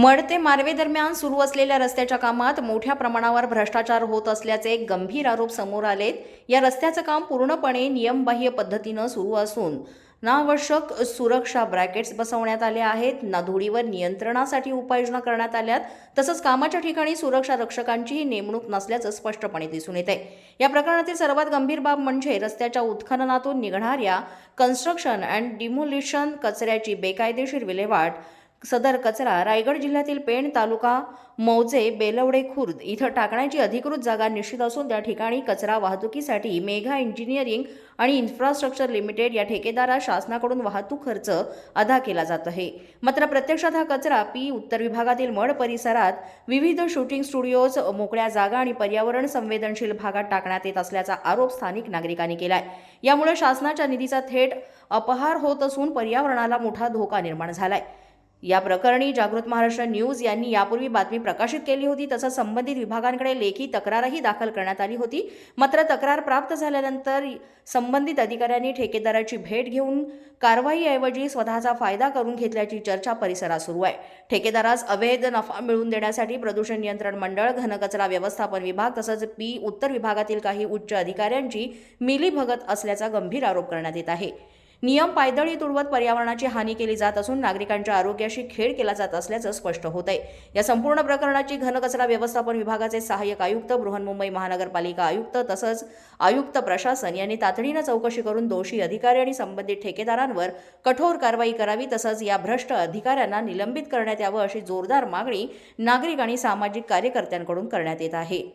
Mud ते मार्वे दरम्यान सुरू असलेल्या रस्त्याच्या कामात मोठ्या प्रमाणावर भ्रष्टाचार होत असल्याचे गंभीर आरोप समोर आलेत। या रस्त्याचं काम पूर्णपणे नियमबाह्य पद्धतीनं सुरू असून अनावश्यक सुरक्षा ब्रॅकेट्स बसवण्यात आले आहेत। नाधुडीवर नियंत्रणासाठी उपाययोजना करण्यात आल्यात। तसंच कामाच्या ठिकाणी सुरक्षा रक्षकांचीही नेमणूक नसल्याचं स्पष्टपणे दिसून येते। या प्रकरणातील सर्वात गंभीर बाब म्हणजे रस्त्याच्या उत्खननातून निघणाऱ्या कन्स्ट्रक्शन अँड डिमोलिशन कचऱ्याची बेकायदेशीर विल्हेवाट। सदर कचरा रायगड जिल्ह्यातील पेण तालुका मौजे बेलवडे खुर्द इथं टाकण्याची अधिकृत जागा निश्चित असून त्या ठिकाणी कचरा वाहतुकीसाठी मेघा इंजिनिअरिंग आणि इन्फ्रास्ट्रक्चर लिमिटेड या ठेकेदारास शासनाकडून वाहतूक खर्च अदा केला जात आहे। मात्र प्रत्यक्षात हा कचरा उत्तर विभागातील मड परिसरात विविध शूटिंग स्टुडिओज, मोकळ्या जागा आणि पर्यावरण संवेदनशील भागात टाकण्यात येत असल्याचा आरोप स्थानिक नागरिकांनी केलाय। यामुळे शासनाच्या निधीचा थेट अपहार होत असून पर्यावरणाला मोठा धोका निर्माण झालाय। या प्रकरणी जागृत महाराष्ट्र न्यूज यांनी यापूर्वी बातमी प्रकाशित केली होती। तसंच संबंधित विभागांकडे लेखी तक्रारही दाखल करण्यात आली होती। मात्र तक्रार प्राप्त झाल्यानंतर संबंधित अधिकाऱ्यांनी ठेकेदाराची भेट घेऊन कारवाईऐवजी स्वतःचा फायदा करून घेतल्याची चर्चा परिसरात सुरू आहे। ठेकेदारास अवैध नफा मिळवून देण्यासाठी प्रदूषण नियंत्रण मंडळ, घनकचरा व्यवस्थापन विभाग तसंच उत्तर विभागातील काही उच्च अधिकाऱ्यांची मिलीभगत असल्याचा गंभीर आरोप करण्यात येत आहे। नियम पायदळी तुडवत पर्यावरणाची हानी केली जात असून नागरिकांच्या आरोग्याशी खेळ केला जात असल्याचं स्पष्ट होत आहे। या संपूर्ण प्रकरणाची घनकचरा व्यवस्थापन विभागाचे सहाय्यक आयुक्त, बृहन्मुंबई महानगरपालिका आयुक्त तसंच आयुक्त प्रशासन यांनी तातडीनं चौकशी करून दोषी अधिकारी आणि संबंधित ठेकेदारांवर कठोर कारवाई करावी तसंच या भ्रष्ट अधिकाऱ्यांना निलंबित करण्यात यावं अशी जोरदार मागणी नागरिक आणि सामाजिक कार्यकर्त्यांकडून करण्यात येत आहे।